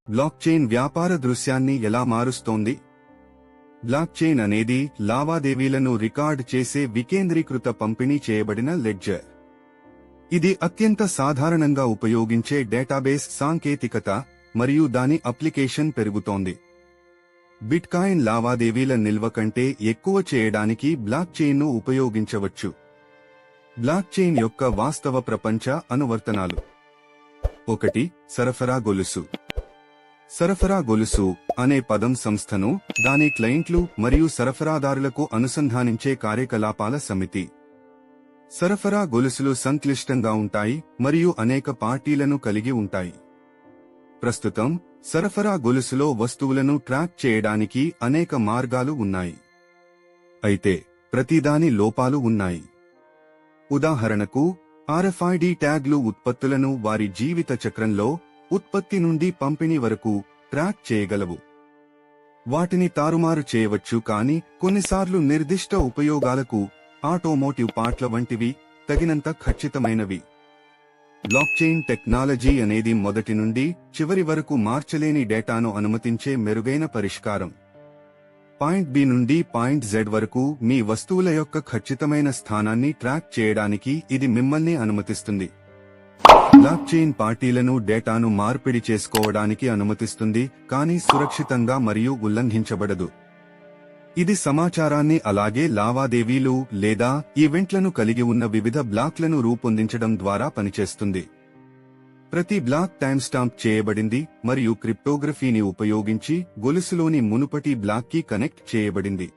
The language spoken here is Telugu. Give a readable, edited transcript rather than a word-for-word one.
బ్లాక్చైన్ వ్యాపార దృశ్యాన్ని ఎలా మారుస్తోంది? బ్లాక్చైన్ అనేది లావాదేవీలను రికార్డ్ చేసే వికేంద్రీకృత పంపిణీ చేయబడిన లెడ్జర్. ఇది అత్యంత సాధారణంగా ఉపయోగించే డేటాబేస్ సాంకేతికత మరియు దాని అప్లికేషన్ పెరుగుతోంది. బిట్కాయిన్ లావాదేవీల నిల్వ కంటే ఎక్కువ చేయడానికి బ్లాక్చైన్ను ఉపయోగించవచ్చు. బ్లాక్చైన్ యొక్క వాస్తవ ప్రపంచ అనువర్తనాలు. 1. సరఫరా గొలుసు. సరఫరా గొలుసు అనే పదం సంస్థను, దాని క్లయింట్లు మరియు సరఫరాదారులకు అనుసంధానించే కార్యకలాపాల సమితి. సరఫరా గొలుసులు సంక్లిష్టంగా ఉంటాయి మరియు అనేక పార్టీలను కలిగి ఉంటాయి. ప్రస్తుతం సరఫరా గొలుసులో వస్తువులను ట్రాక్ చేయడానికి అనేక మార్గాలు ఉన్నాయి. అయితే ప్రతిదాని లోపాలు ఉన్నాయి. ఉదాహరణకు, RFID ట్యాగ్లు ఉత్పత్తులను వారి జీవిత చక్రంలో ఉత్పత్తి నుండి పంపిణీ వరకు ట్రాక్ చేయగలవు. వాటిని తారుమారు చేయవచ్చు, కానీ కొన్నిసార్లు నిర్దిష్ట ఉపయోగాలకు, ఆటోమోటివ్ పార్ట్ల వంటివి, తగినంత ఖచ్చితమైనవి. బ్లాక్చైన్ టెక్నాలజీ అనేది మొదటి నుండి చివరి వరకు మార్చలేని డేటాను అనుమతించే మెరుగైన పరిష్కారం. పాయింట్ బి నుండి పాయింట్ జెడ్ వరకు మీ వస్తువుల యొక్క ఖచ్చితమైన స్థానాన్ని ట్రాక్ చేయడానికి ఇది మిమ్మల్ని అనుమతిస్తుంది. బ్లాక్చైన్ పార్టీలను డేటాను మార్పిడి చేసుకోవడానికి అనుమతిస్తుంది, కానీ సురక్షితంగా మరియు ఉల్లంఘించబడదు. ఇది సమాచారాన్ని అలాగే లావాదేవీలు లేదా ఈవెంట్లను కలిగి ఉన్న వివిధ బ్లాక్లను రూపొందించడం ద్వారా పనిచేస్తుంది. ప్రతి బ్లాక్ టైమ్స్టాంప్ చేయబడింది మరియు క్రిప్టోగ్రఫీని ఉపయోగించి గొలుసులోని మునుపటి బ్లాక్కి కనెక్ట్ చేయబడింది.